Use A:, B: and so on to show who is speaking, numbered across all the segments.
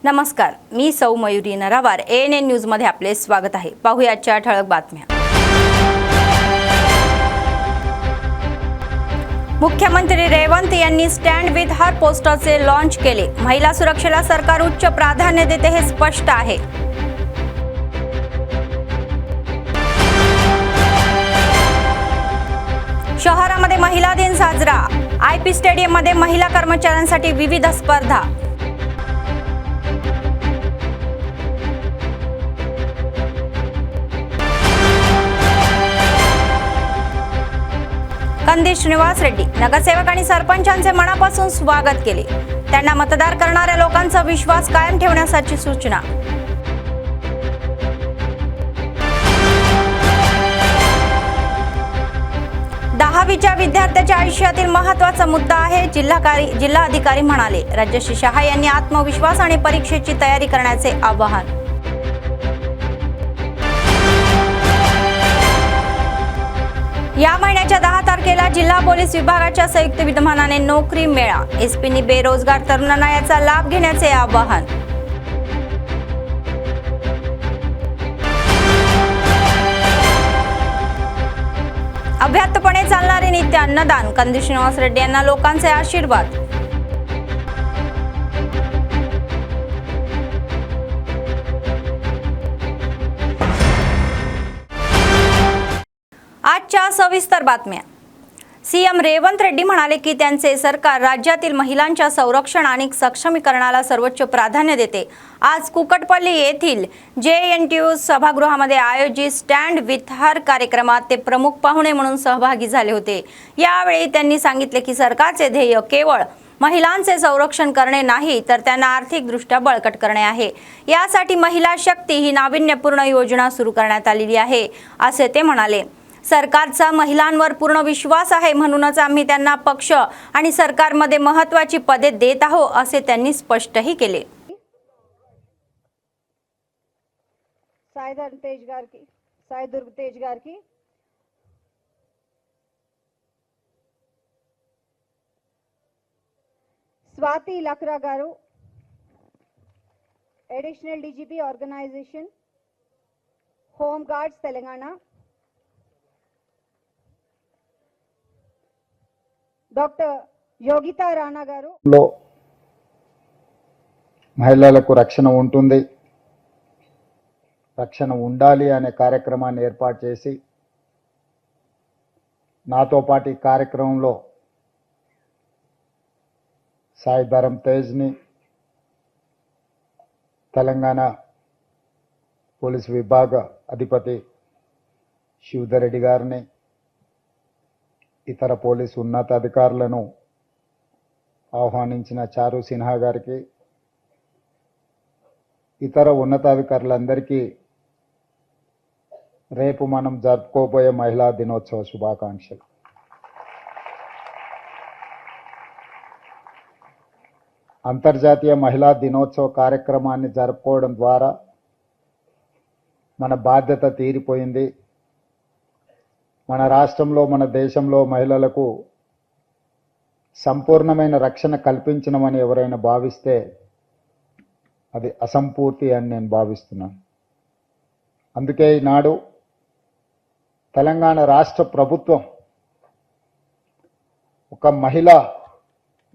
A: नमस्कार, मी सौ Mayuri नरावार. ANN news मध्ये आपले स्वागत आहे. पाहूयाच्या ठळक बातम्या. मुख्यमंत्री रेवंत यांनी स्टँड विथ हर पोस्टरचे लॉन्च केले. महिला सुरक्षेला सरकार उच्च प्राधान्य देते हे स्पष्ट आहे. शहरामध्ये महिला दिन साजरा. IP स्टेडियम मध्ये महिला कर्मचाऱ्यांसाठी विविध स्पर्धा. कंदी श्रीनिवास रेड्डी नगरसेवक आणि सरपंचांचे मनापासून स्वागत केले. त्यांना मतदार करणाऱ्या लोकांचा विश्वास कायम ठेवण्यासाठी सूचना. दहावीच्या विद्यार्थ्याच्या आयुष्यातील महत्त्वाचा मुद्दा आहे, जिल्हाधिकारी म्हणाले. राजश्री शहा यांनी आत्मविश्वास आणि परीक्षेची तयारी करण्याचे आवाहन. या महिन्याच्या 10 तारखेला जिल्हा पोलीस विभागाच्या संयुक्त विद्यमानाने नोकरी मेळा. एसपींनी बेरोजगार तरुणांना याचा लाभ घेण्याचे आवाहन. अव्याहतपणे चालणारे नित्य अन्नदान. कंदी श्रीनिवास रेड्डी यांना लोकांचे आशीर्वाद. आजच्या सविस्तर बातम्या. सीएम रेवंत रेड्डी म्हणाले की त्यांचे सरकार राज्यातील महिलांच्या संरक्षण आणि सक्षमीकरणाला सर्वोच्च प्राधान्य देते. आज कुकटपल्ली येथील JNTU सभागृहामध्ये आयोजित स्टँड विथ हर कार्यक्रमात ते प्रमुख पाहुणे म्हणून सहभागी झाले होते. यावेळी त्यांनी सांगितले की सरकारचे ध्येय केवळ महिलांचे संरक्षण करणे नाही, तर त्यांना आर्थिकदृष्ट्या बळकट करणे आहे. यासाठी महिला शक्ती ही नाविन्यपूर्ण योजना सुरू करण्यात आलेली आहे, असे ते म्हणाले. सरकारचा महिलांवर पूर्ण विश्वास आहे, म्हणूनच आम्ही त्यांना पक्ष आणि सरकारमध्ये महत्त्वाची पदे देत आहोत, असे त्यांनी स्पष्टही केले.
B: సాయిదుర్గ తేజ్ గారికి Swathi Lakra garu additional DGP organisation home guards Telangana, doctor Yogita Rana garu.
C: మహిళలకు రక్షణ ఉంటుంది, రక్షణ ఉండాలి అనే కార్యక్రమాన్ని ఏర్పాటు చేసి నాతో పాటు ఈ కార్యక్రమంలో సాయిధరం తేజ్ని, తెలంగాణ పోలీస్ విభాగ అధిపతి శివధర్ రెడ్డి గారిని, ఇతర పోలీసు ఉన్నతాధికారులను ఆహ్వానించిన చారు సిన్హా గారికి, ఇతర ఉన్నతాధికారులందరికీ రేపు మనం జరుపుకోబోయే మహిళా దినోత్సవ శుభాకాంక్షలు. అంతర్జాతీయ మహిళా దినోత్సవ కార్యక్రమాన్ని జరుపుకోవడం ద్వారా మన బాధ్యత తీరిపోయింది. మన రాష్ట్రంలో, మన దేశంలో మహిళలకు సంపూర్ణమైన రక్షణ కల్పించమని ఎవరైనా భావిస్తే అది అసంపూర్తి అని నేను భావిస్తున్నాను. అందుకే ఈనాడు తెలంగాణ రాష్ట్ర ప్రభుత్వం ఒక మహిళా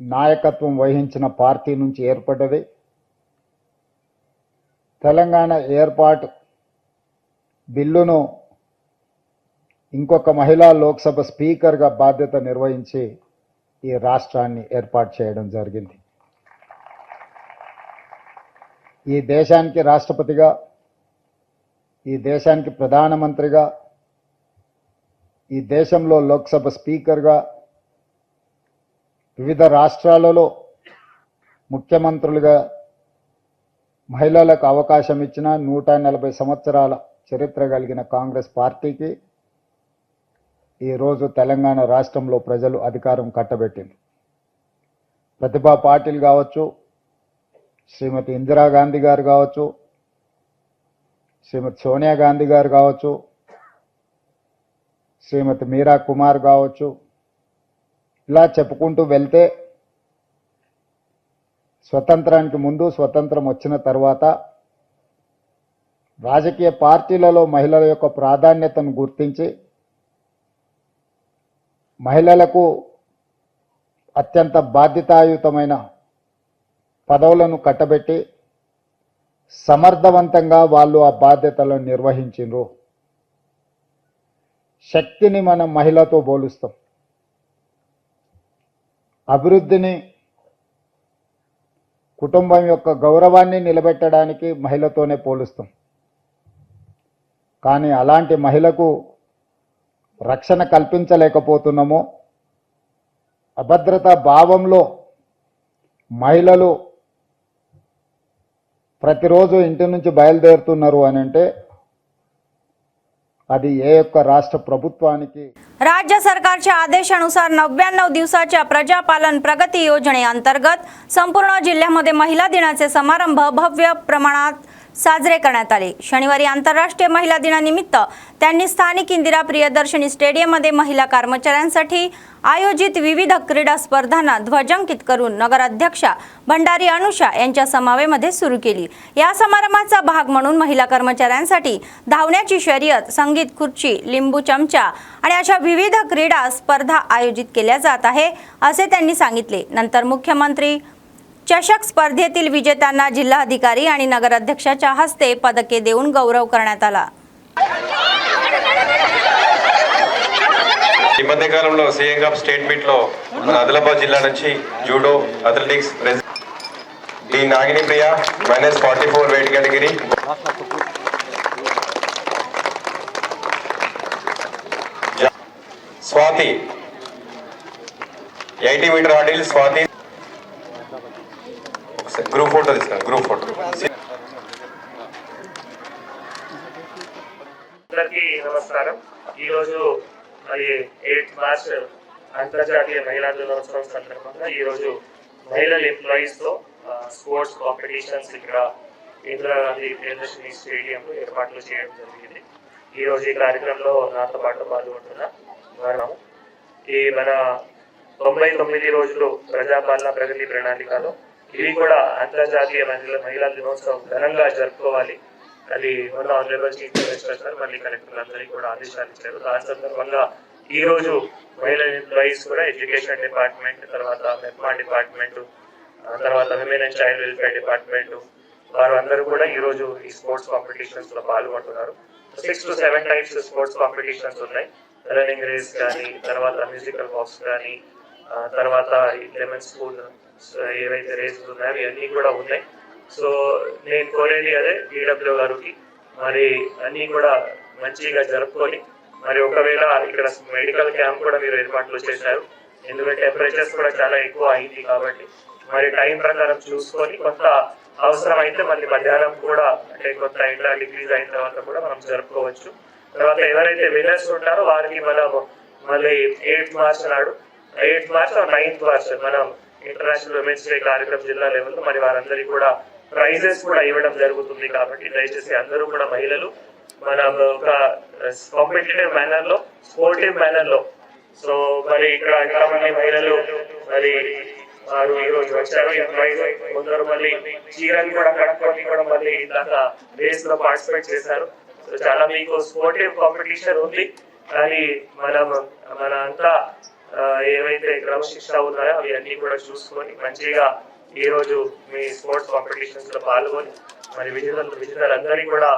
C: నాయకత్వం వహించిన పార్టీ నుంచి ఏర్పడ్డది. తెలంగాణ ఏర్పాటు బిల్లును ఇంకొక మహిళా లోక్సభ స్పీకర్గా బాధ్యత నిర్వహించి ఈ రాష్ట్రాన్ని ఏర్పాటు చేయడం జరిగింది. ఈ దేశానికి రాష్ట్రపతిగా, ఈ దేశానికి ప్రధానమంత్రిగా, ఈ దేశంలో లోక్సభ స్పీకర్గా, వివిధ రాష్ట్రాలలో ముఖ్యమంత్రులుగా మహిళలకు అవకాశం ఇచ్చిన 140 సంవత్సరాల చరిత్ర కలిగిన కాంగ్రెస్ పార్టీకి ఈరోజు తెలంగాణ రాష్ట్రంలో ప్రజలు అధికారం కట్టబెట్టింది. ప్రతిభా పాటిల్ కావచ్చు, శ్రీమతి ఇందిరాగాంధీ గారు కావచ్చు, శ్రీమతి సోనియా గాంధీ గారు కావచ్చు, శ్రీమతి మీరా కుమార్ కావచ్చు, ఇలా చెప్పుకుంటూ వెళ్తే స్వతంత్రానికి ముందు, స్వతంత్రం వచ్చిన తర్వాత రాజకీయ పార్టీలలో మహిళల యొక్క ప్రాధాన్యతను గుర్తించి మహిళలకు అత్యంత బాధ్యతాయుతమైన పదవులను కట్టబెట్టి సమర్థవంతంగా వాళ్ళు ఆ బాధ్యతలను నిర్వహించిండ్రు. శక్తిని మనం మహిళతో పోలుస్తాం, అభివృద్ధిని, కుటుంబం యొక్క గౌరవాన్ని నిలబెట్టడానికి మహిళతోనే పోలుస్తాం. కానీ అలాంటి మహిళకు రక్షణ కల్పించలేకపోతున్నాము. అభద్రతా భావంలో మహిళలు ప్రతిరోజు ఇంటి నుంచి బయలుదేరుతున్నారు అని అంటే అది ఏ యొక్క राष्ट्र ప్రభుత్వానికి
A: राज्य सरकारच्या आदेशानुसार 99 दिवसाच्या प्रजापालन प्रगती योजनेअंतर्गत संपूर्ण जिल्ह्यामध्ये महिला दिनाचे समारंभ भव्य प्रमाणात साजरे करण्यात आले. शनिवारी आंतरराष्ट्रीय महिला दिनानिमित्त त्यांनी स्थानिक इंदिरा प्रियदर्शनी स्टेडियममध्ये महिला कर्मचाऱ्यांसाठी आयोजित विविध क्रीडा स्पर्धांना ध्वजांकित करून नगराध्यक्षा भंडारी अनुषा यांच्या समावेमध्ये सुरू केली. या समारंभाचा भाग म्हणून महिला कर्मचाऱ्यांसाठी धावण्याची शर्यत, संगीत खुर्ची, लिंबू चमचा आणि अशा विविध क्रीडा स्पर्धा आयोजित केल्या जात आहे असे त्यांनी सांगितले. नंतर मुख्यमंत्री चषक स्पर्धेतील विजेत्यांना जिल्हाधिकारी आणि नगराध्यक्षाच्या हस्ते पदके देऊन गौरव करण्यात आला.
D: ఈ మధ్య కాలంలో సీఎం కప్ స్టేట్ మీట్ లో మన ఆదిలాబాద్ జిల్లా నుంచి judo athletics D Nagini Priya -44 weight category, Swathi 80 metre hurdle, Swathi group photo తీసుకున్నాను. గ్రూప్ ఫోటో
E: అందరికీ నమస్కారం. ఈరోజు మరి 8 మార్చ్ అంతర్జాతీయ మహిళా దినోత్సవం సందర్భంగా ఈరోజు మహిళల ఎంప్లాయీస్ తో స్పోర్ట్స్ కాంపిటీషన్స్ ఇక్కడ ఇందిరాగాంధీ ప్రియదర్శిని స్టేడియంలో ఏర్పాట్లు చేయడం జరిగింది. ఈరోజు ఈ కార్యక్రమంలో నాతో పాటు పాల్గొంటున్న వారు ఈ మన 99 రోజులు ప్రజాపాలన ప్రగతి ప్రణాళికలో ఇది కూడా అంతర్జాతీయ మహిళా దినోత్సవం ఘనంగా జరుపుకోవాలి. అది మన ఆనరబుల్ చీఫ్ మినిస్టర్ సార్ మళ్ళీ కలెక్టర్లందరికీ కూడా ఆదేశాలు ఇచ్చారు. దాని సందర్భంగా ఈ రోజు మహిళా ఎంప్లాయీస్ కూడా ఎడ్యుకేషన్ డిపార్ట్మెంట్, తర్వాత మెప్మా డిపార్ట్మెంట్, తర్వాత women and child welfare department వారు అందరూ కూడా ఈ రోజు ఈ స్పోర్ట్స్ కాంపిటీషన్స్ లో పాల్గొంటున్నారు. 6 to 7 టైప్స్ స్పోర్ట్స్ కాంపిటీషన్స్ ఉన్నాయి. రన్నింగ్ రేస్ కానీ, తర్వాత మ్యూజికల్ బాక్స్ కానీ, తర్వాత లెమన్ స్పూన్ ఏవైతే రేసెస్ ఉన్నాయో ఇవన్నీ కూడా ఉన్నాయి. సో నేను కోరేది అదే DW గారికి మరి అన్నీ కూడా మంచిగా జరుపుకొని, మరి ఒకవేళ ఇక్కడ మెడికల్ క్యాంప్ కూడా మీరు ఏర్పాట్లు చేశారు. ఎందుకంటే టెంపరేచర్స్ కూడా చాలా ఎక్కువ అయింది కాబట్టి మరి టైం ప్రకారం చూసుకొని కొంత అవసరం అయితే మళ్ళీ మధ్యాహ్నం కూడా అంటే కొంత ఎండ డిగ్రీస్ అయిన తర్వాత కూడా మనం జరుపుకోవచ్చు. తర్వాత ఎవరైతే విన్నర్స్ ఉంటారో వారికి మనం మళ్ళీ 8 మార్చ్ నాడు 8 మార్చ్ 9th మార్చ్ మనం ఇంటర్నేషనల్ ఉమెన్స్ డే కార్యక్రమం జిల్లా లెవెల్లో మరి వారందరికీ కూడా ప్రైజెస్ కూడా ఇవ్వడం జరుగుతుంది. కాబట్టి దయచేసి అందరూ కూడా మహిళలు మనం ఒక కాంపిటేటివ్ మేనర్ లో, స్పోర్టివ్ మేనర్ లో, సో మరి ఇక్కడ ఇంకా మంది మహిళలు మరి వారు ఈ రోజు వచ్చారు. కొందరు మళ్ళీ చీరలు కూడా కట్టుకొని కూడా మళ్ళీ ఇందాక రేస్ లో పార్టిసిపేట్ చేశారు. సో చాలా మీకు స్పోర్టివ్ కాంపిటీషన్ ఉంది. కానీ మన అంతా ఏవైతే క్రమశిక్షణ ఉన్నాయో అవన్నీ కూడా చూసుకొని మంచిగా ఈ రోజు మీ స్పోర్ట్స్ కాంపిటీషన్స్ లో పాల్గొని మరి విజేతలందరికీ కూడా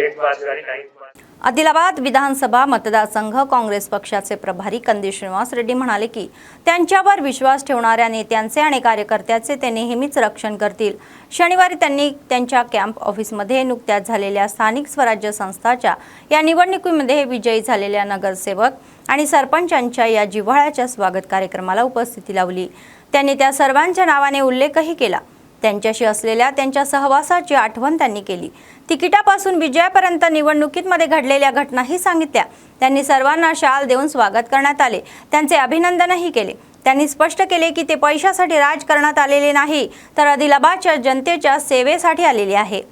E: 8 మార్చ్ కానీ 9th మార్చ్.
A: आदिलाबाद विधानसभा मतदारसंघ काँग्रेस पक्षाचे प्रभारी कंदी श्रीनिवास रेड्डी म्हणाले की त्यांच्यावर विश्वास ठेवणाऱ्या नेत्यांचे आणि कार्यकर्त्याचे ते नेहमीच रक्षण करतील. शनिवारी त्यांनी त्यांच्या कॅम्प ऑफिसमध्ये नुकत्याच झालेल्या स्थानिक स्वराज्य संस्थाच्या या निवडणुकीमध्ये विजयी झालेल्या नगरसेवक आणि सरपंचांच्या या जिव्हाळ्याच्या स्वागत कार्यक्रमाला उपस्थिती लावली. त्यांनी त्या सर्वांच्या नावाने उल्लेखही केला. त्यांच्याशी असलेल्या त्यांच्या सहवासाची आठवण त्यांनी केली. तिकिटापासून विजयापर्यंत निवडणुकीमध्ये घडलेल्या घटनाही सांगितल्या. त्यांनी सर्वांना शाल देऊन स्वागत करण्यात आले. त्यांचे अभिनंदनही केले. त्यांनी स्पष्ट केले की ते पैशासाठी राजकारणात आलेले नाही, तर आदिलाबादच्या जनतेच्या सेवेसाठी आलेले आहे.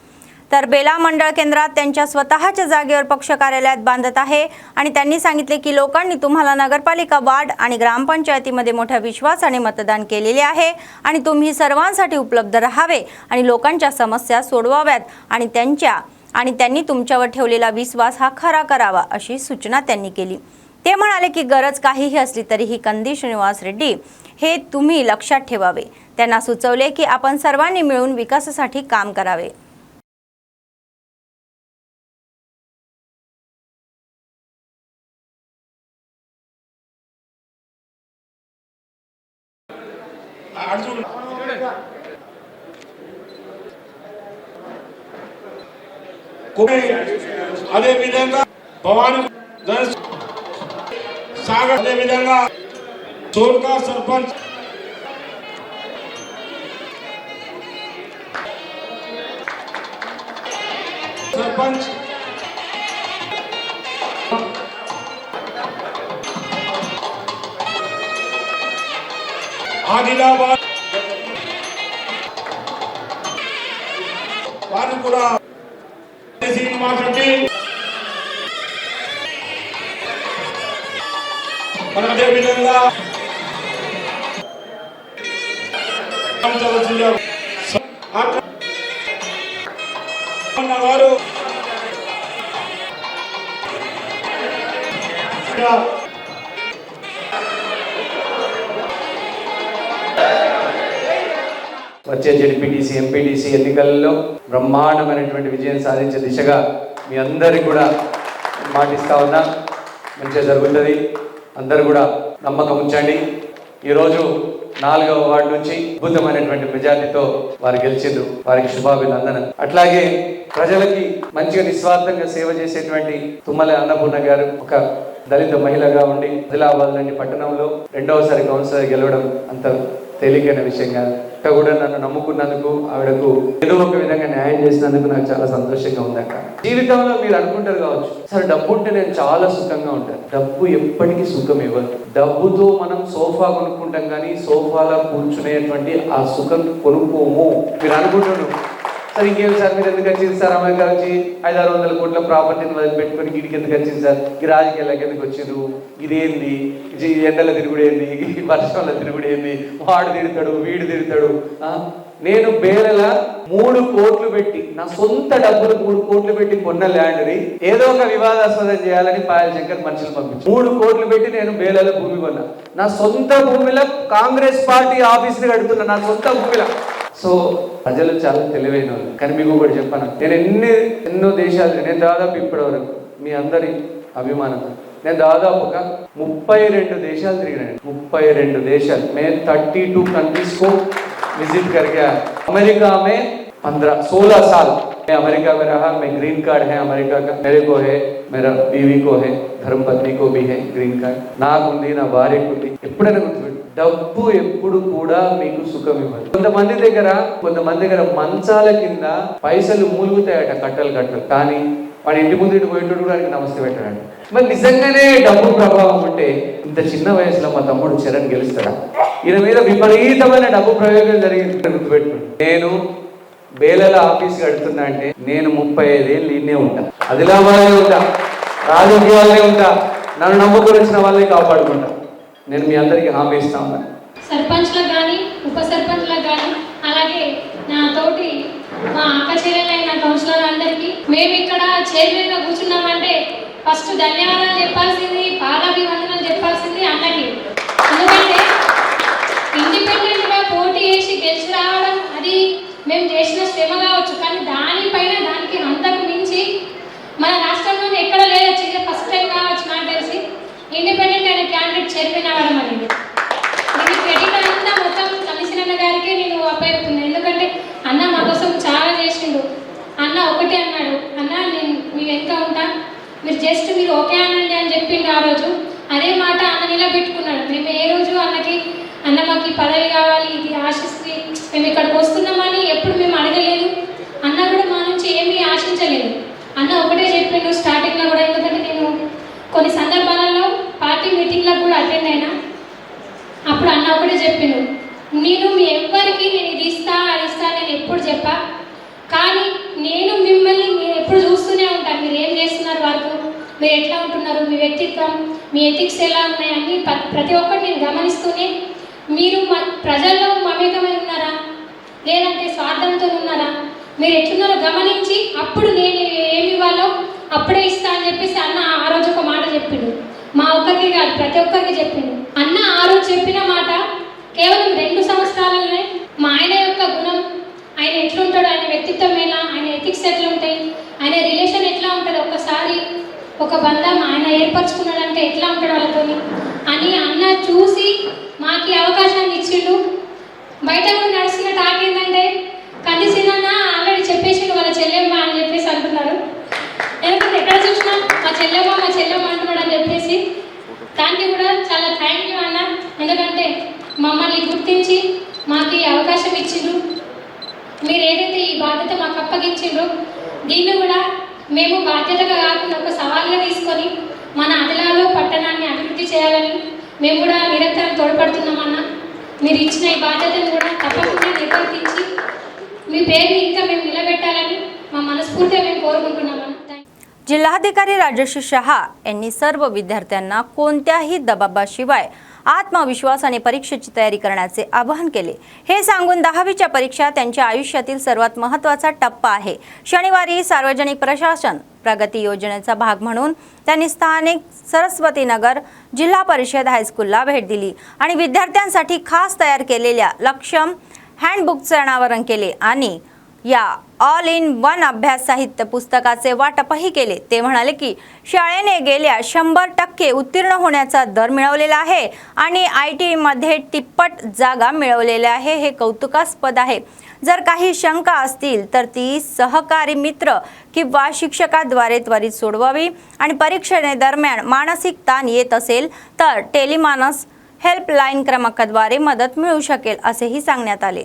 A: तर बेला मंडळ केंद्रात त्यांच्या स्वतःच्या जागेवर पक्ष कार्यालयात बांधत आहे आणि त्यांनी सांगितले की लोकांनी तुम्हाला नगरपालिका, वार्ड आणि ग्रामपंचायतीमध्ये मोठ्या विश्वासाने मतदान केलेले आहे आणि तुम्ही सर्वांसाठी उपलब्ध राहावे आणि लोकांच्या समस्या सोडवाव्यात आणि त्यांनी तुमच्यावर ठेवलेला विश्वास हा खरा करावा अशी सूचना त्यांनी केली। ते म्हणाले की गरज काहीही असली तरीही कंदी श्रीनिवास रेड्डी हे तुम्ही लक्षात ठेवावे। त्यांना सुचवले की आपण सर्वांनी मिळून विकासासाठी काम करावे।
F: అదే విధంగా భవానీ సాగర్ అదే విధంగా చోర్కా సర్పంచ్ ఆదిలాబాద్ వారు కూడా శ్రీనివాస్ రెడ్డి అదే విధంగా వారు
G: వచ్చే జెడ్పీటీసీ, ఎంపీటీసీ ఎన్నికల్లో బ్రహ్మాండమైనటువంటి విజయం సాధించే దిశగా మీ అందరికీ కూడా మాటిస్తా ఉన్నా, మంచిగా జరుగుతుంది। అందరూ కూడా నమ్మకం ఉంచండి। ఈరోజు 4వ వార్డు నుంచి అద్భుతమైనటువంటి మెజార్టీతో వారు గెలిచిండ్రు, వారికి శుభాభినందనలు। అట్లాగే ప్రజలకి మంచిగా నిస్వార్థంగా సేవ చేసేటువంటి తుమ్మల అన్నపూర్ణ గారు ఒక దళిత మహిళగా ఉండి ఆదిలాబాద్ లాంటి పట్టణంలో 2వసారి కౌన్సిలర్ గెలవడం అంత తేలికైన విషయం కాదు। కూడా నన్ను నమ్ముకున్నందుకు, ఆవిడకు ఏదో ఒక విధంగా న్యాయం చేసినందుకు నాకు చాలా సంతోషంగా ఉందక్క। జీవితంలో మీరు అనుకుంటారు కావచ్చు, సరే డబ్బు ఉంటే నేను చాలా సుఖంగా ఉంటాను। డబ్బు ఎప్పటికీ సుఖం ఇవ్వదు। డబ్బుతో మనం సోఫా కొనుక్కుంటాం కానీ సోఫాలో కూర్చునేటువంటి ఆ సుఖం కొనుక్కోము। మీరు అనుకుంటున్నారు సార్ ఇంకేం సార్ మీరు ఎందుకు వచ్చింది సార్ అమెరికా వచ్చి 500-600 కోట్ల ప్రాపర్టీని వదిలిపెట్టుకొని గిడికి ఎందుకు వచ్చింది సార్, ఈ రాజకీయాలకు ఎందుకు వచ్చిండ్రు, ఇదేంది, ఎండల తిరుగుడు ఏంది, వర్షంలో తిరుగుడు ఏంది, వాడు తిడతాడు వీడు తిడతాడు। నేను బేలల 3 కోట్లు పెట్టి నా సొంత డబ్బులు 3 కోట్లు పెట్టి కొన్న ల్యాండ్ని ఏదో ఒక వివాదాస్పదం చేయాలని పాయల్ శంకర్ మనుషులు పంపించి 3 కోట్లు పెట్టి నేను బేలల భూమి కొన్నా। నా సొంత భూమిలో కాంగ్రెస్ పార్టీ ఆఫీస్ని కడుతున్నా, నా సొంత భూమిలో। సో ప్రజలు చాలా తెలివైన వాళ్ళు। కానీ మీకు ఒకటి చెప్పాను, నేను ఎన్నో దేశాలు, నేను దాదాపు ఇప్పటివరకు మీ అందరి అభిమానంతో నేను దాదాపు ఒక 32 దేశాలు తిరిగినాను। 32 దేశాలు मैं 32 कंट्रीज को विजिट करके आया। अमेरिका में 16 साल मैं अमेरिका में रहा। मैं ग्रीन कार्ड है अमेरिका का, मेरे को है, मेरा बीवी को है, धर्मपत्नी को भी है ग्रीन कार्ड। నాకుంది, నా భార్యకు ఉంది। ఎప్పుడైనా గుర్తుపెట్టు, డబ్బు ఎప్పుడు కూడా మీకు సుఖం ఇవ్వదు। కొంతమంది దగ్గర మంచాల కింద పైసలు మూలుగుతాయట కట్టలు, కానీ వాడి ఇంటి ముందు ఇటు పోయేటోడు కూడా నమస్తే పెట్టాడు। మరి నిజంగానే డబ్బు ప్రభావం ఉంటే ఇంత చిన్న వయసులో మా తమ్ముడు చరణ్ గెలుస్తాడా? ఈయన మీద విపరీతమైన డబ్బు ప్రయోగం జరిగింది గుర్తుపెట్టుకోండి। నేను బేలల ఆఫీస్ కడుతున్నా అంటే నేను 35 ఏళ్ళు ఇన్నే ఉంటా, ఆదిలాబాద్లో ఉంటా, రాజకీయాలనే ఉంటా, నన్ను నమ్ముకొని వచ్చిన వాళ్ళని కాపాడుకుంటా। నేను మీ అందరికీ హామీ ఇస్తా ఉన్నాను।
H: సర్పంచ్లకు కానీ ఉప సర్పంచ్లకు కానీ అలాగే నా తోటి మా అక్క చెల్లెలైన కౌన్సిలర్ అందరికీ మేము ఇక్కడ చైర్మన్గా కూర్చున్నామంటే ఫస్ట్ ధన్యవాదాలు చెప్పాల్సింది, పాదాభివందనలు చెప్పాల్సింది అన్నకి। ఎందుకంటే ఇండిపెండెంట్గా పోటీ చేసి గెలిచి రావడం అది మేము చేసిన శ్రమ కావచ్చు, కానీ దానికి అంతకు మించి మన రాష్ట్రంలోనే ఎక్కడ లేదచ్చు, ఇది ఫస్ట్ టైం కావచ్చు నాకు తెలిసి ఇండిపెండెంట్ అయిన క్యాండిడేట్ చైర్మన్ అవ్వడం అనేది। ఇది క్రెడిట్ అంతా మొత్తం కమిషనర్ గారికి నేను అప్పచెప్తున్నాను। ఎందుకంటే అన్న మా కోసం చాలా చేసిండు। అన్న ఒకటే అన్నాడు, అన్న నేను మీ వెనుక ఉంటా, మీరు ఓకే అనండి అని చెప్పిండు ఆ రోజు। అదే మాట అన్న నిలబెట్టుకున్నాడు। మేము ఏ రోజు అన్నకి అన్న మాకు ఈ పదవి కావాలి, ఇది ఆశిస్తే మేము ఇక్కడికి వస్తున్నామని ఎప్పుడు మేము అడగలేదు, అన్న కూడా మా నుంచి ఏమీ ఆశించలేదు। అన్న ఒకటే చెప్పిండు స్టార్టింగ్లో కూడా, ఎందుకంటే నేను కొన్ని సందర్భాలలో పార్టీ మీటింగ్లకు కూడా అటెండ్ అయినా, అప్పుడు అన్న ఒకటే చెప్పిండు, నేను మీ ఎవ్వరికి నేను ఇది ఇస్తా అది ఇస్తా నేను ఎప్పుడు చెప్పా, కానీ నేను మిమ్మల్ని మీరు ఎట్లా ఉంటున్నారు, మీ వ్యక్తిత్వం, మీ ఎథిక్స్ ఎలా ఉన్నాయి అన్ని ప్రతి ఒక్కటి నేను గమనిస్తూనే మీరు ప్రజల్లో మమేకమై ఉన్నారా లేదంటే స్వార్థంతో ఉన్నారా, మీరు ఎట్లున్నారో గమనించి అప్పుడు నేను ఏమి ఇవ్వాలో అప్పుడే ఇస్తా అని చెప్పేసి అన్న ఆ రోజు ఒక మాట చెప్పిండు. మా ఒక్కరికి కాదు, ప్రతి ఒక్కరికి చెప్పిండు. అన్న ఆ రోజు చెప్పిన మాట కేవలం 2 సంవత్సరాలనే మా ఆయన యొక్క గుణం, ఆయన ఎట్లుంటాడు, ఆయన వ్యక్తిత్వం ఎలా, ఆయన ఎథిక్స్ ఎట్లా ఉంటాయి, ఆయన రిలేషన్ ఎట్లా ఉంటుంది, ఒక్కసారి ఒక బంధం ఆయన ఏర్పరచుకున్నాడంటే ఎట్లా ఉంటాడు వాళ్ళతోని అని అన్న చూసి మాకు ఈ అవకాశాన్ని ఇచ్చిండు. బయట కూడా నడుస్తున్న టాక్ ఏంటంటే కందిసినన్న ఆల్రెడీ చెప్పేసిండు వాళ్ళ చెల్లెమ్మ అని చెప్పేసి అంటున్నారు. ఎందుకంటే ఎక్కడ చూసినా మా చెల్లెమ్మ అంటున్నాడు అని చెప్పేసి దానికి కూడా చాలా థ్యాంక్ యూ అన్న. ఎందుకంటే మమ్మల్ని గుర్తించి మాకు ఈ అవకాశం ఇచ్చిండ్రు. మీరు ఏదైతే ఈ బాధ్యత మాకు అప్పగించిండ్రో దీన్ని కూడా మేము బాధ్యతగా కాకుండా ఒక సవాల్గా తీసుకొని మన ఆదిలాబాద్ పట్టణాన్ని అభివృద్ధి చేయాలని మేము కూడా నిరంతరం తోడ్పడుతున్నామన్నా. మీరు ఇచ్చిన ఈ బాధ్యతను కూడా తప్పకుండా నిర్వర్తించి మీ పేరుని ఇంకా మేము निलबेट्टाలని మా మనస్ఫूर्तीగా మేము కోరుకుంటున్నామన్నా.
A: जिल्हाधिकारी राजश्री शहा यांनी सर्व विद्यार्थ्यांना कोणत्याही दबावाशिवाय आत्मविश्वासाने परीक्षेची तयारी करण्याचे आवाहन केले. हे सांगून 10वीच्या परीक्षा त्यांच्या आयुष्यातील सर्वात महत्त्वाचा टप्पा आहे. शनिवारी सार्वजनिक प्रशासन प्रगती योजनेचा भाग म्हणून त्यांनी स्थानिक सरस्वतीनगर जिल्हा परिषद हायस्कूलला भेट दिली आणि विद्यार्थ्यांसाठी खास तयार केलेल्या लक्षम हँडबुकचे अनावरण केले आणि या ऑल इन वन अभ्यास साहित्य पुस्तकाचे वाटपही केले. ते म्हणाले की शाळेने गेल्या 100% उत्तीर्ण होण्याचा दर मिळवलेला आहे आणि ITI मध्ये तिप्पट जागा मिळवलेल्या आहे. हे कौतुकास्पद आहे. जर काही शंका असतील तर ती सहकारी मित्र किंवा शिक्षकाद्वारे त्वरित सोडवावी आणि परीक्षेदरम्यान मानसिक ताण येत असेल तर टेलिमानस हेल्पलाईन क्रमांकाद्वारे मदत मिळू शकेल असेही सांगण्यात आले.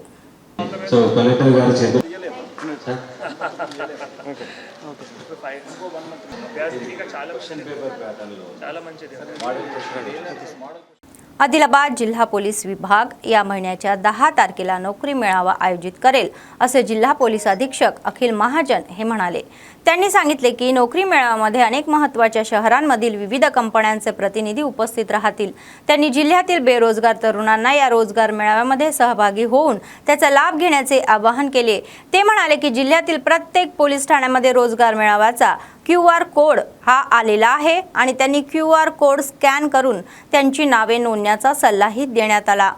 A: आदिलाबाद जिल्हा पोलीस विभाग या महिन्याच्या 10 तारखेला नोकरी मेळावा आयोजित करेल असे जिल्हा पोलीस अधीक्षक अखिल महाजन हे म्हणाले. त्यांनी सांगितले की नोकरी मेळाव्यामध्ये अनेक महत्त्वाच्या शहरांमधील विविध कंपन्यांचे प्रतिनिधी उपस्थित राहतील. त्यांनी जिल्ह्यातील बेरोजगार तरुणांना या रोजगार मेळाव्यामध्ये सहभागी होऊन त्याचा लाभ घेण्याचे आवाहन केले. ते म्हणाले की जिल्ह्यातील प्रत्येक पोलीस ठाण्यामध्ये रोजगार मेळाव्याचा QR कोड हा आलेला आहे आणि त्यांनी QR कोड स्कॅन करून त्यांची नावे नोंदण्याचा सल्लाही देण्यात आला.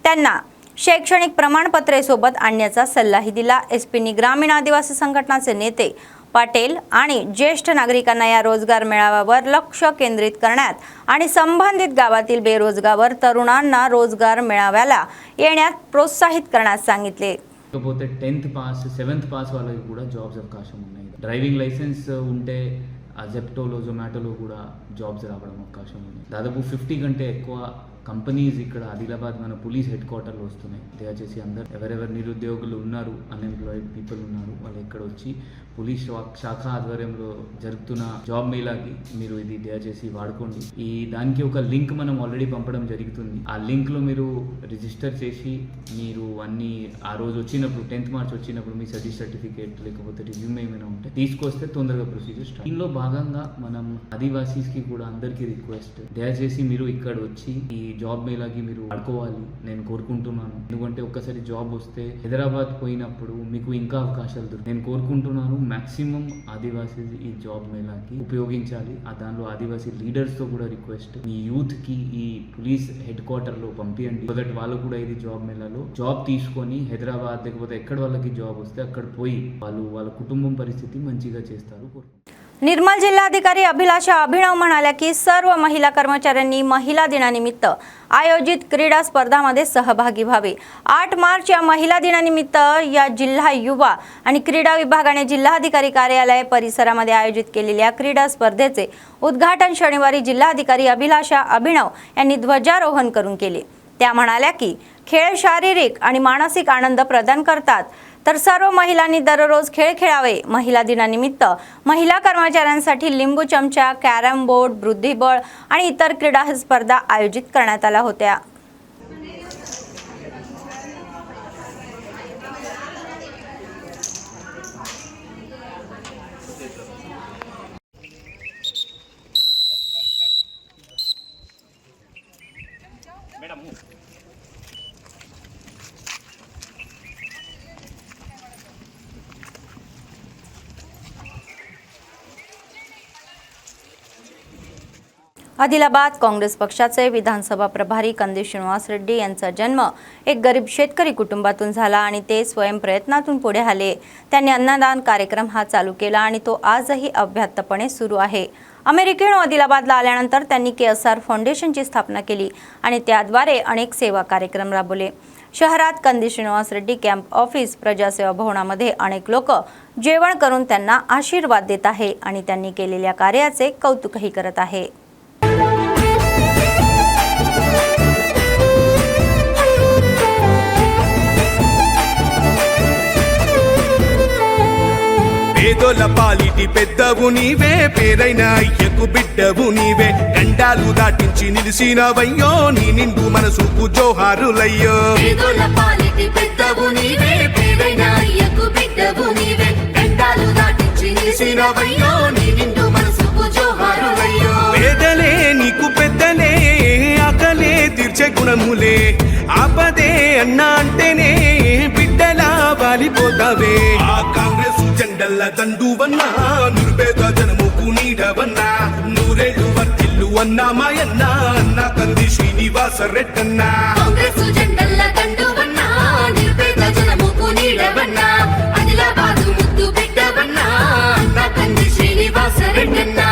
A: त्यांना शैक्षणिक प्रमाणपत्रे सोबत आणण्याचा सल्लाही दिला. एसपीनी ग्रामीण आदिवासी संघटनाचे नेते पाटील आणि ज्येष्ठ नागरिकांना या रोजगार मेळाव्यावर लक्ष केंद्रित करण्यात आणि संबंधित गावातील बेरोजगार तरुणांना रोजगार मेळाव्याला येण्यास प्रोत्साहित करण्यास सांगितले.
I: ఇకపోతే 10th పాస్ 7th పాస్ వాళ్ళకి కూడా జాబ్స్ అవకాశం ఉన్నాయి. డ్రైవింగ్ లైసెన్స్ ఉంటే జెప్టోలో జొమాటోలో కూడా జాబ్స్ రావడం అవకాశం ఉంది. దాదాపు 50 కంటే ఎక్కువ కంపెనీస్ ఇక్కడ ఆదిలాబాద్ మన పోలీస్ హెడ్ క్వార్టర్లో వస్తున్నాయి. దయచేసి అందరు ఎవరెవరు నిరుద్యోగులు ఉన్నారు, అన్ఎంప్లాయిడ్ పీపుల్ ఉన్నారు, వాళ్ళు ఇక్కడ వచ్చి పోలీస్ శాఖ ఆధ్వర్యంలో జరుగుతున్న జాబ్ మేళాకి మీరు ఇది దయచేసి వాడుకోండి. ఈ దానికి ఒక లింక్ మనం ఆల్రెడీ పంపడం జరుగుతుంది. ఆ లింక్లో మీరు రిజిస్టర్ చేసి మీరు అన్ని ఆ రోజు వచ్చినప్పుడు 10th మార్చ్ వచ్చినప్పుడు మీ సర్టిఫికేట్ లేకపోతే రిజ్యూమ్ ఏమైనా ఉంటే తీసుకొస్తే తొందరగా ప్రొసీజర్ స్టార్ట్. దీనిలో భాగంగా మనం ఆదివాసీస్కి కూడా అందరికీ రిక్వెస్ట్, దయచేసి మీరు ఇక్కడ వచ్చి ఈ జాబ్ మేళాకి మీరు వాడుకోవాలి నేను కోరుకుంటున్నాను. ఎందుకంటే ఒక్కసారి జాబ్ వస్తే హైదరాబాద్ పోయినప్పుడు మీకు ఇంకా అవకాశాలు దొరుకుతాయి. నేను కోరుకుంటున్నాను మ్యాక్సిమం ఆదివాసీ ఈ జాబ్ మేళాకి ఉపయోగించాలి. దానిలో ఆదివాసీ లీడర్స్తో కూడా రిక్వెస్ట్, మీ యూత్కి ఈ పోలీస్ హెడ్ క్వార్టర్లో పంపించండి. సో దట్ వాళ్ళు కూడా ఇది జాబ్ మేళాలో జాబ్ తీసుకొని హైదరాబాద్ లేకపోతే ఎక్కడ వాళ్ళకి జాబ్ వస్తే అక్కడ పోయి వాళ్ళ కుటుంబం పరిస్థితి మంచిగా చేస్తారు.
A: निर्मल जिल्हाधिकारी अभिलाषा अभिनव म्हणाल्या की सर्व महिला कर्मचाऱ्यांनी महिला दिनानिमित्त आयोजित क्रीडा स्पर्धांमध्ये सहभागी व्हावे. 8 मार्च या महिला दिनानिमित्त या जिल्हा युवा आणि क्रीडा विभागाने जिल्हाधिकारी कार्यालय परिसरामध्ये आयोजित केलेल्या क्रीडा स्पर्धेचे उद्घाटन शनिवारी जिल्हाधिकारी अभिलाषा अभिनव यांनी ध्वजारोहण करून केले. त्या म्हणाल्या की खेळ शारीरिक आणि मानसिक आनंद प्रदान करतात, तर सर्व महिलांनी दररोज खेळ खेळावे. महिला दिनानिमित्त महिला कर्मचाऱ्यांसाठी लिंबू चमचा, कॅरम बोर्ड, बुद्धिबळ आणि इतर क्रीडा स्पर्धा आयोजित करण्यात आल्या होत्या. आदिलाबाद काँग्रेस पक्षाचे विधानसभा प्रभारी कंदी श्रीनिवास रेड्डी यांचा जन्म एक गरीब शेतकरी कुटुंबातून झाला आणि ते स्वयंप्रयत्नातून पुढे आले. त्यांनी अन्नदान कार्यक्रम हा चालू केला आणि तो आजही अव्याहतपणे सुरू आहे. अमेरिकेहून आदिलाबादला आल्यानंतर त्यांनी KSR फाउंडेशनची स्थापना केली आणि त्याद्वारे अनेक सेवा कार्यक्रम राबवले. शहरात कंदी श्रीनिवास रेड्डी कॅम्प ऑफिस प्रजासेवा भवनामध्ये अनेक लोक जेवण करून त्यांना आशीर्वाद देत आहे आणि त्यांनी केलेल्या कार्याचे कौतुकही करत आहे.
J: పేదోల పాలిటి పెద్దవు నీవే పేరైన అయ్యకు బిడ్డవు నీవే గండాలు దాటించి నిలిసినవయ్యో నీ నిండు మనసుకు జోహారులయ్యో
K: పేదోల పాలిటి పెద్దవు నీవే పేరైన అయ్యకు బిడ్డవు నీవే గండాలు దాటించి నిలిసినవయ్యో నీ నిండు మనసుకు జోహారులయ్యో
J: పేదలే నీకు పెద్దలే ఆకలే తీర్చే గుణములే ఆపదే అన్నా అంటేనే బిడ్డలా వాలిపోతావే ఆ కాంగ్రెస్ జెండల్ల దండువన్నా నిర్భేద జనముకు నీడవన్నా నూరేళ్ళు వర్తిల్లు అన్నా మాయన్నా అన్న కంది శ్రీనివాస రెడ్డన్నా
K: కాంగ్రెస్ జెండల్ల దండువన్నా నిర్భేద జనముకు నీడవన్నా ఆదిలాబాదు ముద్దు బిడ్డవన్నా అన్న కంది శ్రీనివాస రెడ్డన్నా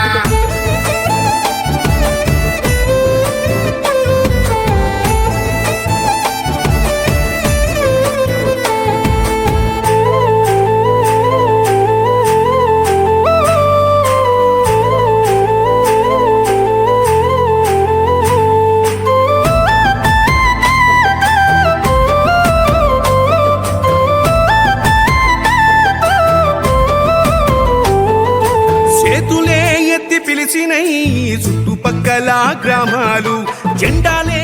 J: చుట్టుపక్కల గ్రామాలు జెండాలే.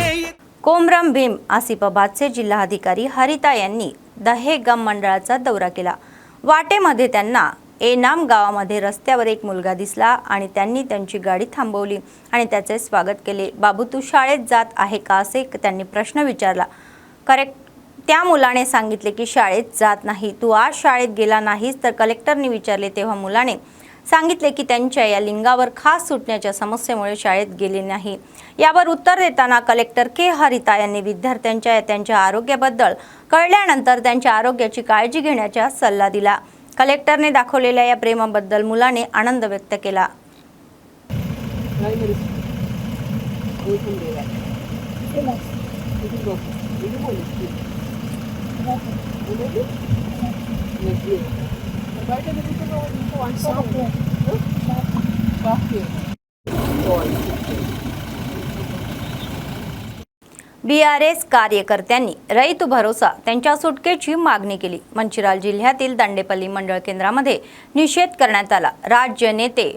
A: कोमरम भीम आसिफाबादचे जिल्हाधिकारी हरिता यांनी दहेगाम मंडळाचा दौरा केला. वाटेमध्ये त्यांना एनाम गावामध्ये रस्त्यावर एक मुलगा दिसला आणि त्यांनी त्यांची गाडी थांबवली आणि त्याचे स्वागत केले. बाबू तू शाळेत जात आहे का असे त्यांनी प्रश्न विचारला. त्या मुलाने सांगितले की शाळेत जात नाही. तू आज शाळेत गेला नाहीस तर कलेक्टरने विचारले तेव्हा मुलाने सांगितले की त्यांच्या या लिंगावर खास सुटण्याच्या समस्येमुळे शाळेत गेले नाही. यावर उत्तर देताना कलेक्टर के हरिता यांनी विद्यार्थ्यांच्या त्यांच्या आरोग्याबद्दल कळल्यानंतर त्यांच्या आरोग्याची काळजी घेण्याचा सल्ला दिला. कलेक्टरने दाखवलेल्या या प्रेमाबद्दल मुलाने आनंद व्यक्त केला. BRS कार्यकर्त्यांनी रैत भरोसा त्यांच्या सुटकेची मागणी केली. मंचिराल जिल्ह्यातील दांडेपल्ली मंडळ केंद्रामध्ये निषेध करण्यात आला. राज्य नेते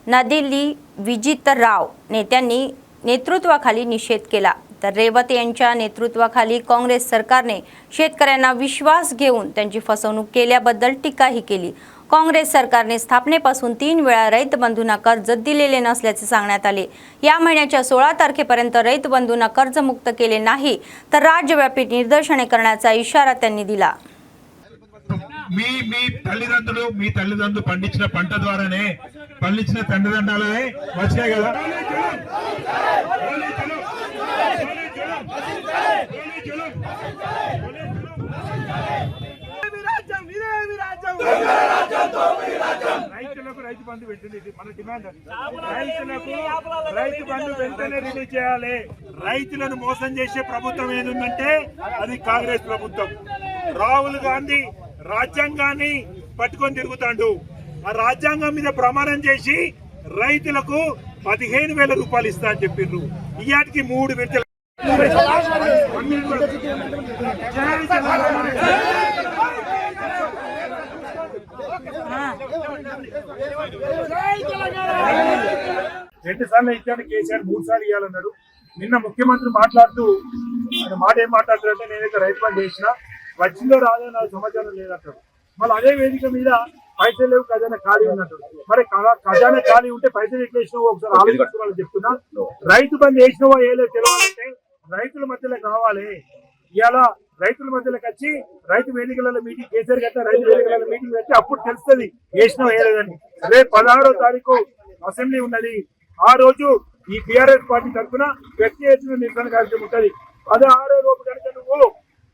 A: नदिली विजितराव नेत्यांनी नेतृत्वाखाली निषेध केला तर रेवत यांच्या नेतृत्वाखाली काँग्रेस सरकारने शेतकऱ्यांना विश्वास घेऊन त्यांची फसवणूक केल्याबद्दल टीकाही केली. काँग्रेस सरकारने स्थापनेपासून 3 वेळा रैत बंधूंना कर्ज दिलेले नसल्याचे सांगण्यात आले. या महिन्याच्या 16 तारखेपर्यंत रैत बंधूंना कर्जमुक्त केले नाही तर राज्यव्यापी निदर्शने करण्याचा इशारा त्यांनी दिला.
F: మీ తల్లిదండ్రులు పండించిన పంట ద్వారానే పండించిన తండ్రిదండాలే వచ్చాయి కదా. రైతులకు రైతు బంధు పెట్టింది మన డిమాండ్. రైతు బంధు వెంటనే రిలీజ్ చేయాలి. రైతులను మోసం చేసే ప్రభుత్వం ఏదంటే అది కాంగ్రెస్ ప్రభుత్వం. రాహుల్ గాంధీ రాజ్యాంగాన్ని పట్టుకొని తిరుగుతాడు. ఆ రాజ్యాంగం మీద ప్రమాణం చేసి రైతులకు 15,000 రూపాయలు ఇస్తా అని చెప్పిండ్రు. ఇయాటికి 3 విడతలు. రెండు సార్లు ఇచ్చాడు కేసీఆర్, 3 సార్లు ఇవ్వాలన్నాడు. నిన్న ముఖ్యమంత్రి మాట్లాడుతూ ఆయన మాట ఏం మాట్లాడుతారంటే నేనైతే రైతు బంధు చేసిన వచ్చిందో రాదో నాకు సమాచారం లేదంటాడు. మళ్ళీ అదే వేదిక మీద పైసలు లేవు, ఖజానా ఖాళీ ఉన్నట్టు. మరి ఖజానా ఖాళీ ఉంటే పైసలు ఎట్లా వేసినావో ఒకసారి ఆలోచించుకోవాలని చెప్తున్నా. రైతు బంధు వేసినావో ఏదో తెలియాలంటే రైతుల మధ్యలోకి రావాలి. ఇవాళ రైతుల మధ్యలోకి వచ్చి రైతు వేదికలలో మీటింగ్ కేసీఆర్ గట్ట రైతు వేదికలలో మీటింగ్ పెట్టి అప్పుడు తెలుస్తుంది వేసినావు వేయలేదని. రేపు 16వ తారీఖు అసెంబ్లీ ఉన్నది. ఆ రోజు ఈ టీఆర్ఎస్ పార్టీ తరఫున పెద్ద ఎత్తున నిరసన కార్యక్రమం ఉంటుంది. 16 లోపు కనుక నువ్వు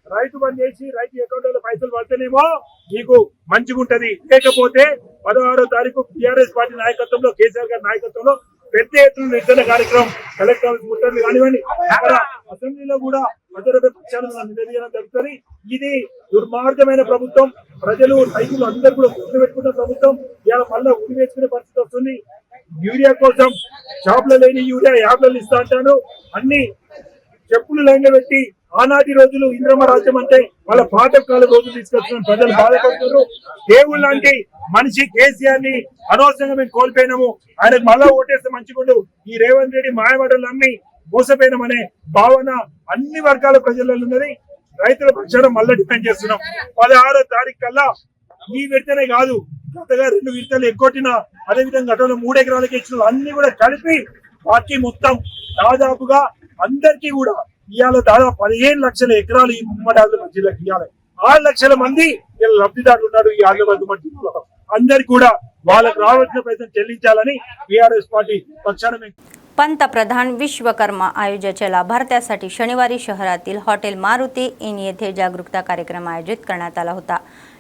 F: రైతు బంద్ చేసి రైతు అకౌంట్ లో పైసలు పడితేనేమో నీకు మంచిగా ఉంటది. లేకపోతే 16వ తారీఖు టీఆర్ఎస్ పార్టీ నాయకత్వంలో, కేసీఆర్ గారి నాయకత్వంలో పెద్ద ఎత్తున నిరసన కార్యక్రమం కలెక్టర్ ఆఫీస్ ముట్టడి కానివ్వండి, అక్కడ అసెంబ్లీలో కూడా ప్రజల పక్షాలను నిలదీయడం జరుగుతుంది. ఇది దుర్మార్గమైన ప్రభుత్వం. ప్రజలు రైతులు అందరూ కూడా గుర్తుపెట్టుకున్న ప్రభుత్వం ఇవాళ మళ్ళీ ఉడి వేసుకునే పరిస్థితి వస్తుంది. యూరియా కోసం షాపులో లేని యూరియా యాప్లలో ఇస్తా అంటాను. అన్ని చెప్పులు లైన్లో పెట్టి ఆనాటి రోజులు ఇంద్రమ్మ రాజ్యం అంటే వాళ్ళ పాతకాల రోజులు తీసుకొచ్చిన ప్రజలు బాధపడుతున్నారు. దేవుళ్ళు లాంటి మనిషి కేసీఆర్ ని అనవసరంగా మేము కోల్పోయినాము, ఆయనకు మళ్ళా ఓటేస్తే మంచిగుండు, ఈ రేవంత్ రెడ్డి మాయమాటలు నమ్మి మోసపోయినామనే భావన అన్ని వర్గాల ప్రజలలో ఉన్నది. రైతుల పక్షాన మళ్ళీ డిమాండ్ చేస్తున్నాం. 16వ తారీఖు కల్లా ఈ విడతనే కాదు, గతగా 2 విడతలు ఎగ్గొట్టిన, అదేవిధంగా గతంలో 3 ఎకరాలకి ఇచ్చిన అన్ని కూడా కలిపి బాకీ మొత్తం దాదాపుగా అందరికీ కూడా ఇవాళ దాదాపు 15 లక్షల ఎకరాలు ఈ ఉమ్మడి ఆదిలాబాద్ జిల్లాకి ఇవ్వాలి. 6 లక్షల మంది ఇలా లబ్ధిదారులు ఉన్నారు ఈ ఆదిలాబాద్ ఉమ్మడి జిల్లాలో. అందరికి కూడా వాళ్ళకు रावाल्సిన पैसे చెల్లించాలని टीआरएस पार्टी पक्षाने
A: पंतप्रधान विश्वकर्मा आयोजाच्या लाभार्थ्यासाठी शनिवारी शहरातील हॉटेल मारुती इन येथे जागरूकता कार्यक्रम आयोजित करण्यात आला होता।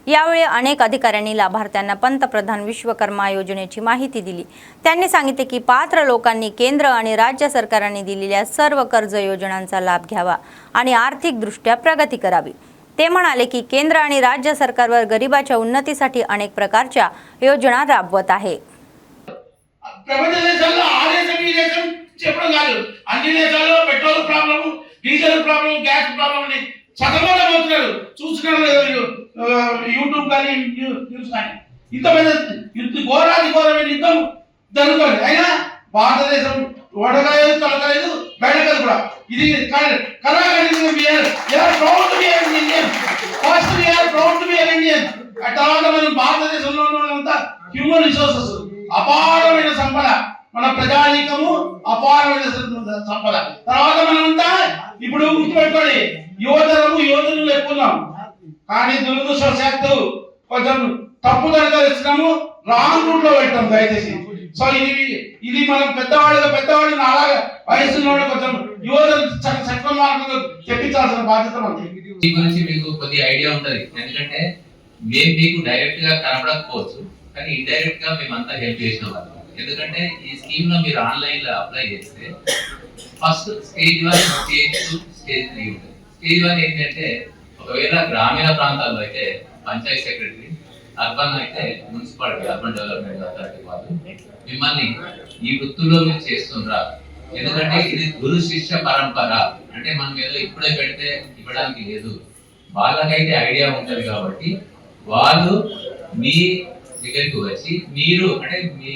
A: यावेळी अनेक अधिकाऱ्यांनी लाभार्थ्यांना पंतप्रधान विश्वकर्मा योजनेची माहिती दिली। त्यांनी सांगितले की पात्र लोकांनी केंद्र आणि राज्य सरकारांनी दिलेल्या सर्व कर्ज योजनांचा लाभ घ्यावा आणि आर्थिकदृष्ट्या प्रगती करावी। ते म्हणाले की केंद्र आणि राज्य सरकारवर गरिबाच्या उन्नतीसाठी अनेक प्रकारच्या योजना राबवत आहे।
L: ప్రపంచ దేశాల్లో ఆ దేశం ఈ దేశం చెప్పడం కాదు, అన్ని దేశాల్లో petrol problem, diesel problem, gas problem అని సతమతమవుతున్నారు. చూస్తున్నారు యూట్యూబ్ కానీ న్యూస్ కానీ. ఇంత పెద్ద ఘోరమైన యుద్ధం జరుగుతుంది. అయినా భారతదేశం వడగాయలు తొలగాయలు బయటకదు కూడా. ఇది తర్వాత మనం భారతదేశంలో ఉన్నంత హ్యూమన్ రిసోర్సెస్, అపారమైన సంపద, మన ప్రజానీకము అపారమైన సంపద. తర్వాత మనమంతా ఇప్పుడు గుర్తుపెట్టుకోండి, యువతులు ఎక్కున్నాం, కానీ దురదృష్టవశాత్తు కొంచెం తప్పు దరిస్తున్నాము, రాంగ్ రూట్ లో పెట్టాం దయచేసి. సో ఇది మనం పెద్దవాళ్ళు అలాగే వయసులో కొంచెం యువతను సక్రమ మార్గంలో చెప్పించాల్సిన బాధ్యత మనకి.
M: ఈ గురించి మీకు కొద్ది ఐడియా ఉంటది, ఎందుకంటే మేము మీకు డైరెక్ట్ గా కనబడకపోవచ్చు, కానీ ఇండైరెక్ట్ గా మేమంతా హెల్ప్ చేసిన వాళ్ళం. ఎందుకంటే ఈ స్కీమ్ లో మీరు ఆన్లైన్ లో అప్లై చేస్తే ఫస్ట్ స్టేజ్ 1, స్టేజ్ 2, స్టేజ్ 3 ఉంటుంది. స్టేజ్ 1 ఏంటంటే ఒకవేళ గ్రామీణ ప్రాంతాల్లో అయితే పంచాయత్ సెక్రటరీ, అర్బన్ అయితే మున్సిపాలిటీ, అర్బన్ డెవలప్మెంట్ అథారిటీ వాళ్ళు మిమ్మల్ని ఈ వృత్తుల్లో మీరు చేస్తుండ్రా, ఎందుకంటే ఇది గురు శిష్య పరంపర, అంటే మనం ఏదో ఇప్పుడే పెడితే ఇవ్వడానికి లేదు, వాళ్ళకైతే ఐడియా ఉంటుంది కాబట్టి వాళ్ళు మీ దగ్గరికి వచ్చి మీరు అంటే మీ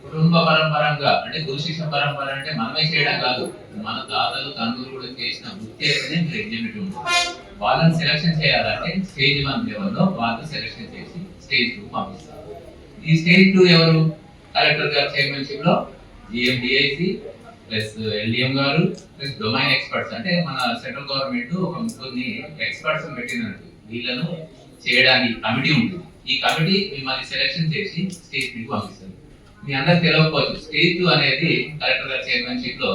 M: కుటుంబ పరంపరంగా, అంటే గురు శిష్య పరంపర అంటే మనమే చేయడం కాదు, మన తాతలు తండ్రులు కూడా చేసిన వృత్తి అయితేనే మీరు ఎగ్జిక్యూటివ్ ఉంటుంది. వాళ్ళని సెలక్షన్ చేయాలంటే స్టేజ్ 1 లెవెల్లో వాళ్ళు సెలక్షన్ చేసి స్టేజ్ 2 పంపిస్తారు. ఈ స్టేజ్ 2 ఎవరు? కలెక్టర్ గారి చైర్మన్షిప్ లో జిఎండిఐసి ప్లస్ ఎల్డిఎం గారు ప్లస్ డొమైన్ ఎక్స్పర్ట్స్, అంటే మన సెంట్రల్ గవర్నమెంట్ ఒక ముగ్గురిని ఎక్స్పర్ట్స్ పెట్టినట్టు వీళ్ళను చేయడానికి కమిటీ ఉంటుంది. ఈ కమిటీ మిమ్మల్ని సెలెక్షన్ చేసి స్టేజ్ 3 పంపిస్తారు. మీ అందరికి తెలియకపోవచ్చు, స్టేజ్ 2 అనేది కలెక్టర్ గారి చైర్మన్షిప్ లో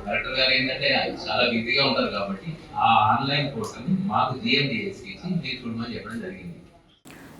M: కలెక్టర్ గారు ఏంటంటే చాలా బిజీగా ఉంటారు కాబట్టి ఆ ఆన్లైన్ కోర్సుని मागू जीएमडीएससी ची చూడమని చెప్పడం జరిగింది.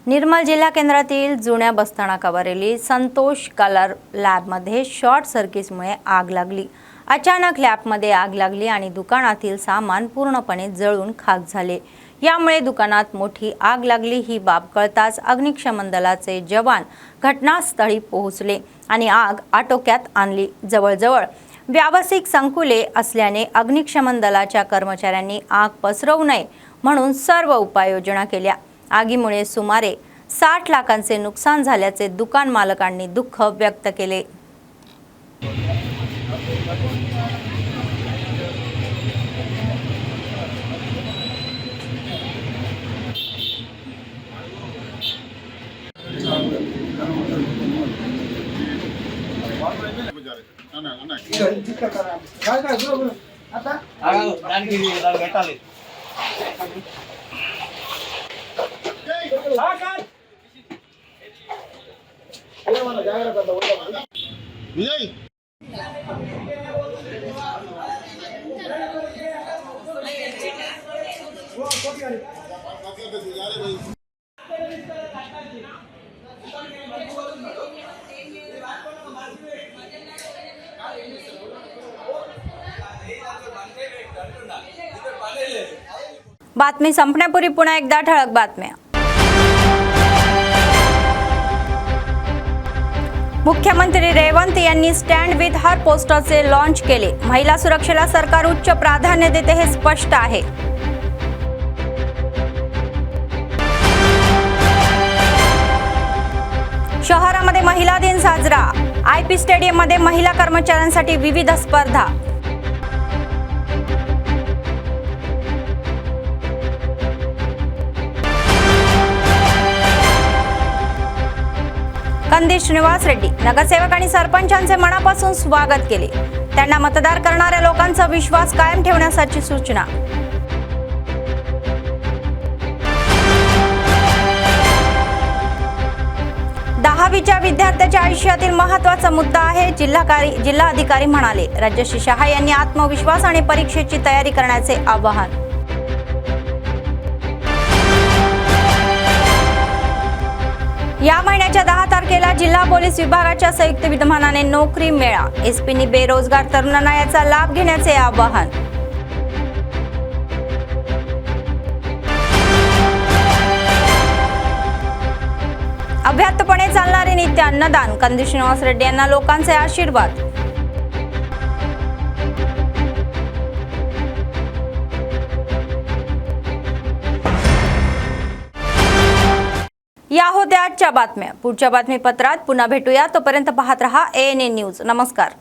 A: निर्मल जिल्हा केंद्रातील जुन्या बसस्थानकावरील संतोष कलर लॅबमध्ये शॉर्ट सर्किटमुळे आग लागली। अचानक लॅबमध्ये आग लागली आणि दुकानातील सामान पूर्णपणे जळून खाक झाले। यामुळे दुकानात मोठी आग लागली ही बाब कळताच अग्निशमन दलाचे जवान घटनास्थळी पोहोचले आणि आग आटोक्यात आणली। जवळजवळ व्यावसायिक संकुले असल्याने अग्निशमन दलाच्या कर्मचाऱ्यांनी आग पसरवू नये म्हणून सर्व उपाययोजना केल्या। आगीमुळे सुमारे 60 लाखांचे नुकसान झाल्याचे दुकान मालकांनी दुःख व्यक्त केले।
L: విజయ్
A: बातमी संपण्यापूर्वी पुन्हा एकदा ठळक बातम्या. मुख्यमंत्री रेवंत यांनी स्टँड विथ हर पोस्टरचे लॉन्च केले. महिला सुरक्षेला सरकार उच्च प्राधान्य देते हे स्पष्ट आहे. शहरामध्ये महिला दिन साजरा. IP स्टेडियम मध्ये महिला कर्मचाऱ्यांसाठी विविध स्पर्धा. कंदी श्रीनिवास रेड्डी नगरसेवक आणि सरपंचांचे मनापासून स्वागत केले. त्यांना मतदार करणाऱ्या लोकांचा विश्वास कायम ठेवण्यासाठी सूचना. दहावीच्या विद्यार्थ्याच्या आयुष्यातील महत्त्वाचा मुद्दा आहे जिल्हाधिकारी म्हणाले. राज्यश्री शहा यांनी आत्मविश्वास आणि परीक्षेची तयारी करण्याचे आवाहन. या महिन्याच्या 10 तारखेला जिल्हा पोलीस विभागाच्या संयुक्त विद्यमानाने नोकरी मेळा. एसपीनी बेरोजगार तरुणांना याचा लाभ घेण्याचे आवाहन. अभ्यासपणे चालणारे नित्य अन्नदान. कंदी श्रीनिवास रेड्डी यांना लोकांचे आशीर्वाद. या होत्या आजच्या बातम्या. पुढच्या बातमीपत्रात पुन्हा भेटूया. तोपर्यंत पाहत रहा ANN न्यूज. नमस्कार.